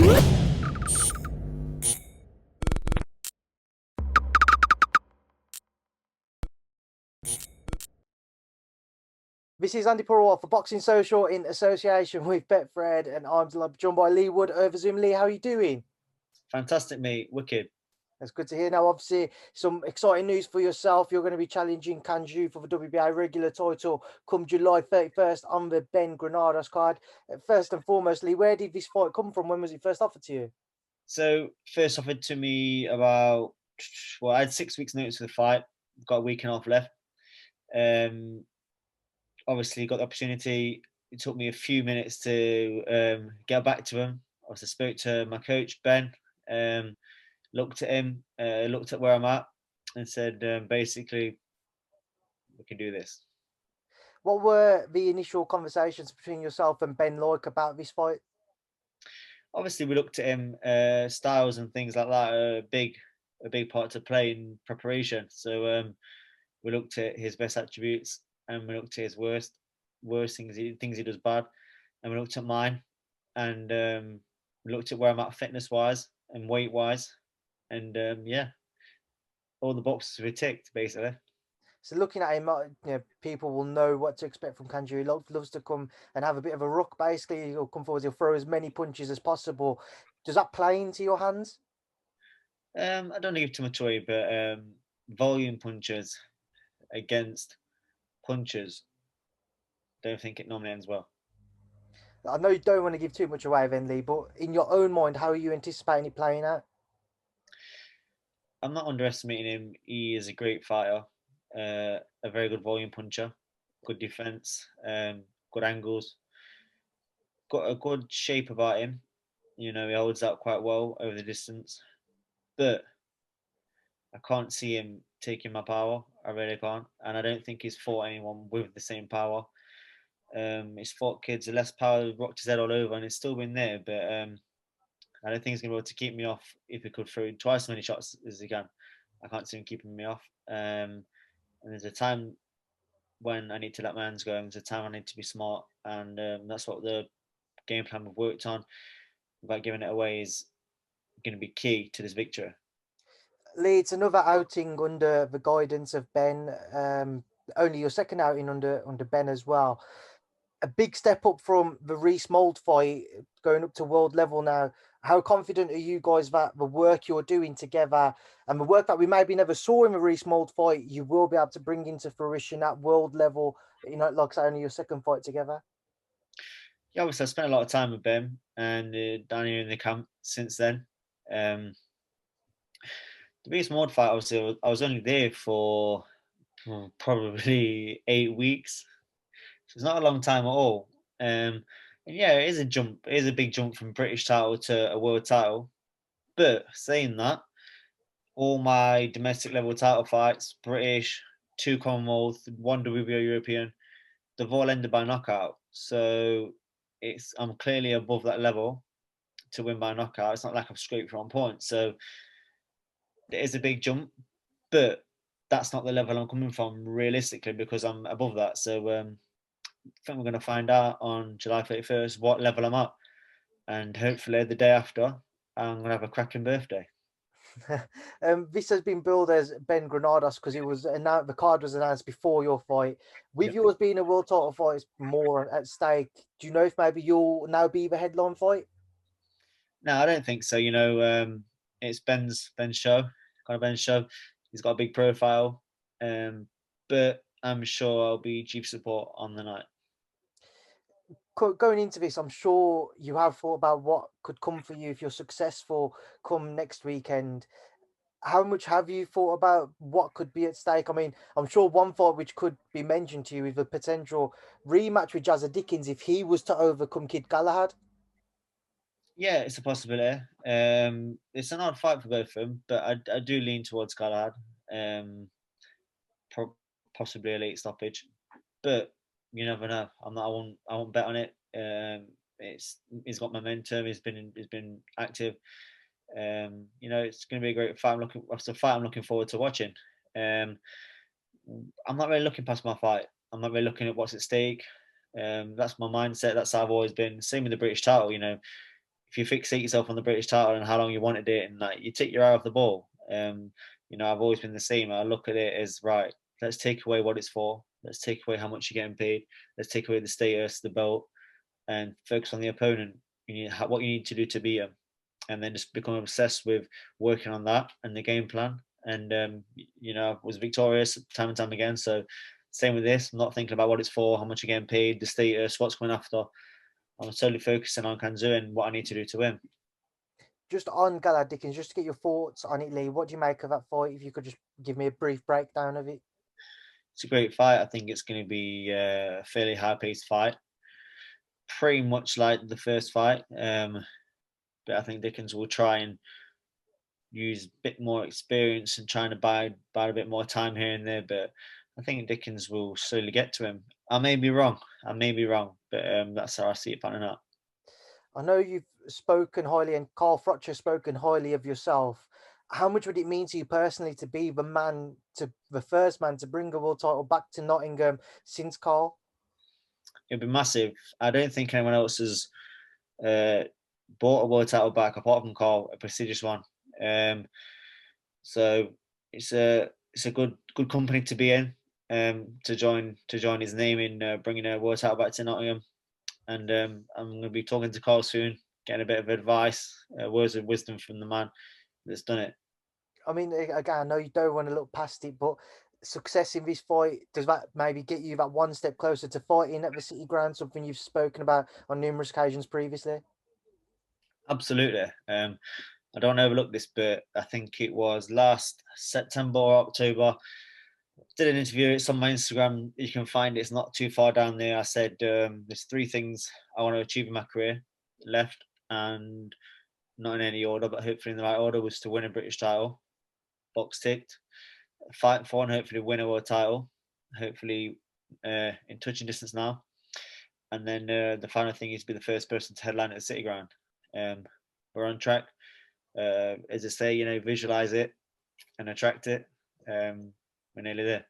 This is Andi Purewal for Boxing Social in association with Betfred, and I'm joined by Leigh Wood over Zoom. Leigh, how are you doing? Fantastic, mate. Wicked. That's good to hear. Now, obviously, some exciting news for yourself. You're going to be challenging Kanju for the WBA regular title come July 31st on the Ben Granados card. First and foremost, Leigh, where did this fight come from? When was it first offered to you? So first offered to me about, well, I had 6 weeks notice for the fight. Got a week and a half left. Obviously got the opportunity. It took me a few minutes to get back to him. I spoke to my coach, Ben, looked at him, looked at where I'm at and said, basically, we can do this. What were the initial conversations between yourself and Ben like about this fight? Obviously, we looked at him, styles and things like that are a big part to play in preparation. So we looked at his best attributes and we looked at his worst things he does bad, and we looked at mine, and we looked at where I'm at fitness wise and weight wise, and yeah, all the boxes were ticked basically. So looking at him, people will know what to expect from Kanju. He loves to come and have a bit of a ruck. Basically, he'll come forward. He'll throw as many punches as possible. Does that play into your hands? I don't give too much away, but volume punches against punches, don't think it normally ends well. I know you don't want to give too much away, then, Leigh, but in your own mind, how are you anticipating it playing out? I'm not underestimating him. He is a great fighter, a very good volume puncher, good defense, good angles, got a good shape about him. You know, he holds out quite well over the distance, but I can't see him taking my power. I really can't, and I don't think he's fought anyone with the same power. He's fought kids with less power, rocked his head all over, and it's still been there. But I don't think he's going to be able to keep me off if he could throw twice as many shots as he can. I can't see him keeping me off. And there's a time when I need to let my hands go, and there's a time I need to be smart, and that's what the game plan we've worked on without giving it away is going to be key to this victory. Leigh, it's another outing under the guidance of Ben. Only your second outing under Ben as well. A big step up from the Reese Mold fight, going up to world level now. How confident are you guys that the work you're doing together and the work that we maybe never saw in the Reese Mold fight, you will be able to bring into fruition at world level? Like I say, only your second fight together. Yeah, obviously I spent a lot of time with Ben and down here in the camp since then. Um, the biggest mod fight, obviously, I was only there for probably 8 weeks. So it's not a long time at all. And yeah, it is a jump. It is a big jump from British title to a world title. But saying that, all my domestic level title fights, British, 2 Commonwealth, 1 WBO European, they've all ended by knockout. So I'm clearly above that level to win by knockout. It's not like I've scraped for 1 point. So it is a big jump, but that's not the level I'm coming from realistically because I'm above that. So I think we're going to find out on July 31st what level I'm at. And hopefully the day after, I'm going to have a cracking birthday. This has been billed as Ben Granados because it was announced, the card was announced before your fight. With Yep. yours being a world title fight, it's more at stake. Do you know if maybe you'll now be the headline fight? No, I don't think so. You know, it's Ben's show, kind of Ben's show. He's got a big profile, but I'm sure I'll be chief support on the night. Going into this, I'm sure you have thought about what could come for you if you're successful come next weekend. How much have you thought about what could be at stake? I mean, I'm sure one thought which could be mentioned to you is a potential rematch with Jazza Dickens if he was to overcome Kid Galahad. Yeah, it's a possibility. It's an odd fight for both of them, but I do lean towards Galahad. Um, Possibly a late stoppage, but you never know. I won't bet on it. He's got momentum. He's been active. You know, it's going to be a great fight. It's a fight I'm looking forward to watching. Um, I'm not really looking past my fight. I'm not really looking at what's at stake. That's my mindset. That's how I've always been. Same with the British title. You know, if you fixate yourself on the British title and how long you wanted it, and like you take your eye off the ball. I've always been the same. I look at it as, right, let's take away what it's for. Let's take away how much you're getting paid. Let's take away the status, the belt, and focus on the opponent. What you need to do to beat them, and then just become obsessed with working on that and the game plan. And I was victorious time and time again. So same with this. I'm not thinking about what it's for, how much you're getting paid, the status, what's coming after. I'm totally focusing on Kanzu and what I need to do to win. Just on Galad Dickens, just to get your thoughts on it, Leigh, what do you make of that fight? If you could just give me a brief breakdown of it. It's a great fight. I think it's going to be a fairly high-paced fight, pretty much like the first fight. But I think Dickens will try and use a bit more experience and trying to buy a bit more time here and there. But I think Dickens will slowly get to him. I may be wrong, but that's how I see it panning out. I know you've spoken highly, and Carl Froch has spoken highly of yourself. How much would it mean to you personally to be the first man to bring a world title back to Nottingham since Carl? It'd be massive. I don't think anyone else has bought a world title back apart from Carl, a prestigious one. So it's a good company to be in. To join his name in bringing a world title back to Nottingham, and I'm going to be talking to Carl soon, getting a bit of advice, words of wisdom from the man that's done it. I mean, again, I know you don't want to look past it, but success in this fight, does that maybe get you that one step closer to fighting at the City Ground, something you've spoken about on numerous occasions previously? Absolutely. I don't overlook this, but I think it was last September or October. Did an interview. It's on my Instagram. You can find it. It's not too far down there. I said there's 3 things I want to achieve in my career left, and not in any order, but hopefully in the right order, was to win a British title, box ticked, fight for and hopefully win a world title, hopefully in touching distance now. And then the final thing is to be the first person to headline at the City Ground. We're on track. As I say, visualize it and attract it. We're nearly there.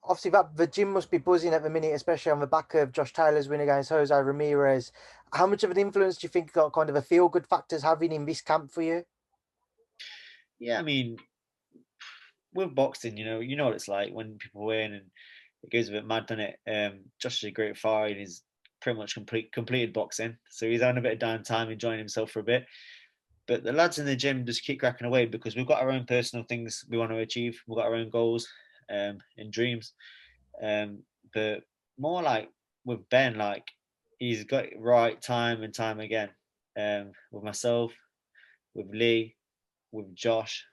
Obviously, the gym must be buzzing at the minute, especially on the back of Josh Taylor's win against Jose Ramirez. How much of an influence do you think got kind of a feel-good factors having in this camp for you? Yeah, I mean, with boxing, you know what it's like when people win and it goes a bit mad, doesn't it? Josh is a great fight and he's pretty much completed boxing, so he's having a bit of downtime, enjoying himself for a bit. But the lads in the gym just keep cracking away because we've got our own personal things we want to achieve. We've got our own goals and dreams. But more like with Ben, like he's got it right time and time again. With myself, with Leigh, with Josh.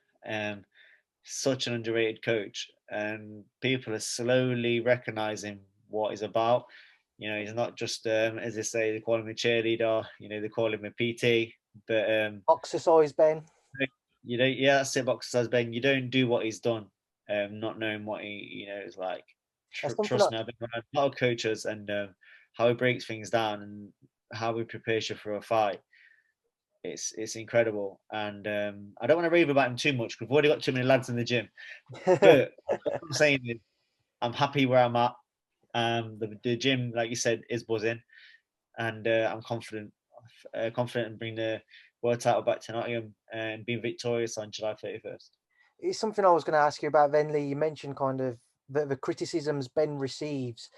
Such an underrated coach, and people are slowly recognizing what he's about. He's not just as they say, they call him a cheerleader. They call him a PT, but Exercise, Ben. yeah, that's it. Boxer says Ben. You don't do what he's done, not knowing what he is like. That's something Trust me, I've been around a lot of coaches and how he breaks things down and how he prepares you for a fight. It's incredible, and I don't want to rave about him too much because we've already got too many lads in the gym. But what I'm saying is, I'm happy where I'm at. The gym, like you said, is buzzing, and I'm confident in bringing the world title back to Nottingham and being victorious on July 31st. It's something I was going to ask you about, then, Leigh. You mentioned kind of the criticisms Ben receives.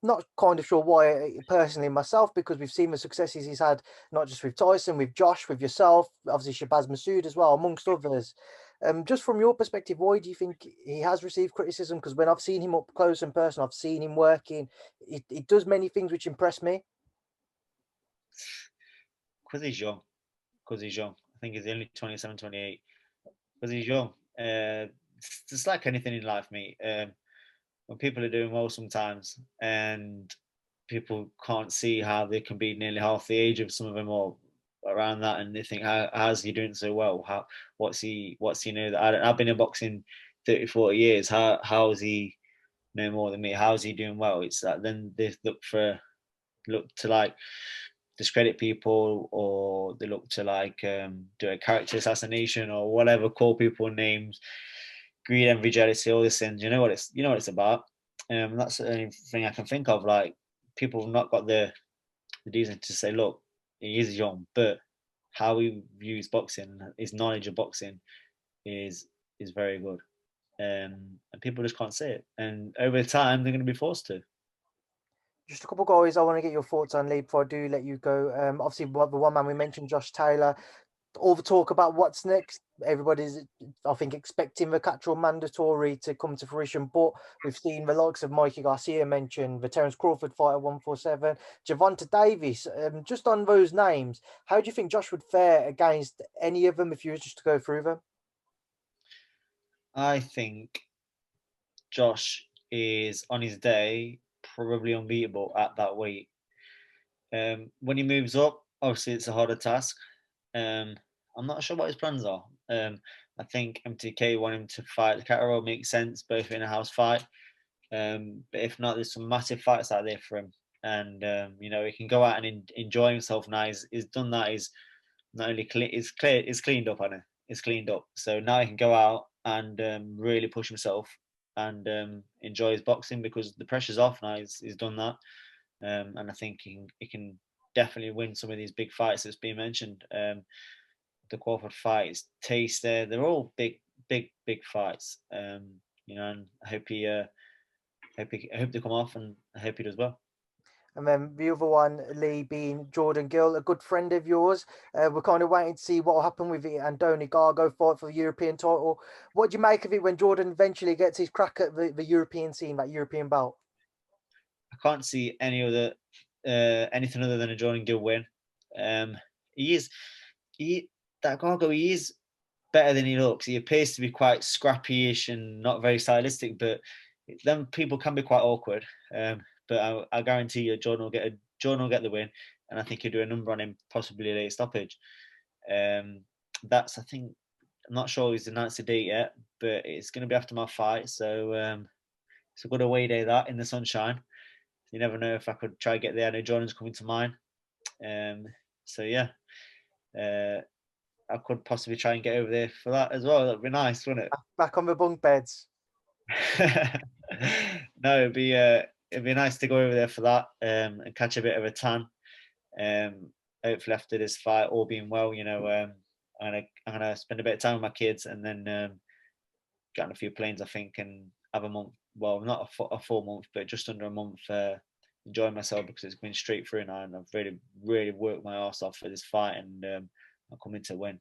Not kind of sure why personally myself, because we've seen the successes he's had, not just with Tyson, with Josh, with yourself, obviously Shabazz Masood as well, amongst others. Just from your perspective, why do you think he has received criticism? Because when I've seen him up close and personal, I've seen him working. It does many things which impress me. Because he's young. I think he's only 27, 28. Because he's young. It's just like anything in life, mate. When people are doing well sometimes and people can't see how they can be nearly half the age of some of them or around that, and they think, how's he doing so well? What's he that I've been in boxing 30, 40 years. How is he no more than me? How's he doing well? It's that then they look to like discredit people, or they look to like do a character assassination or whatever, call people names, greed, envy, jealousy, all these things. You know what it's about. That's the only thing I can think of. Like people have not got the the decent to say, look, he is young, but how he views boxing, his knowledge of boxing, is very good. And people just can't see it. And over time, they're going to be forced to. Just a couple of guys I want to get your thoughts on, Lee, before I do let you go. Obviously, the one man we mentioned, Josh Taylor. All the talk about what's next. Everybody's, I think, expecting the catch-all mandatory to come to fruition. But we've seen the likes of Mikey Garcia mentioned, the Terence Crawford fight at 147, Gervonta Davis. Just on those names, how do you think Josh would fare against any of them if you were just to go through them? I think Josh is, on his day, probably unbeatable at that weight. When he moves up, obviously it's a harder task. I'm not sure what his plans are. I think MTK want him to fight the Catterall, makes sense, both in a house fight. But if not, there's some massive fights out there for him, and he can go out and enjoy himself now. He's done that. He's not only he's cleaned up on it. It's cleaned up, so now he can go out and really push himself and enjoy his boxing because the pressure's off now. He's done that, and I think he can definitely win some of these big fights that's been mentioned. The Crawford fights, Taster, they're all big fights. And I hope they come off, and I hope he does well. And then the other one, Lee, being Jordan Gill, a good friend of yours. We're kind of waiting to see what will happen with the Andoni Gargo fight for the European title. What do you make of it when Jordan eventually gets his crack at the European scene, that European belt? I can't see anything other than a Jordan Gill win. That Gargo, he is better than he looks. He appears to be quite scrappy-ish and not very stylistic, but then people can be quite awkward. But I guarantee you, Jordan will get the win, and I think he'll do a number on him, possibly a late stoppage. I'm not sure he's announced a date yet, but it's going to be after my fight, so it's a good away day that in the sunshine. You never know if I could try to get there. I know Jordan's coming to mine, so yeah. I could possibly try and get over there for that as well. That'd be nice, wouldn't it? Back on the bunk beds. No, it'd be nice to go over there for that and catch a bit of a tan. Hopefully after this fight, all being well, I'm gonna spend a bit of time with my kids and then get on a few planes, I think, and have a month. Well, not a full month, but just under a month, enjoying myself because it's been straight through now, and I've really, really worked my arse off for this fight, and I'm coming to win.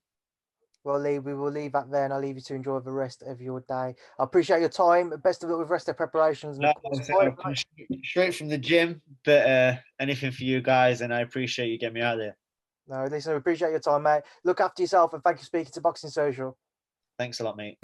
Well, Lee, we will leave that there, and I'll leave you to enjoy the rest of your day. I appreciate your time. Best of luck with the rest of preparations. And Straight from the gym, but anything for you guys, and I appreciate you getting me out there. No, listen, we appreciate your time, mate. Look after yourself, and thank you for speaking to Boxing Social. Thanks a lot, mate.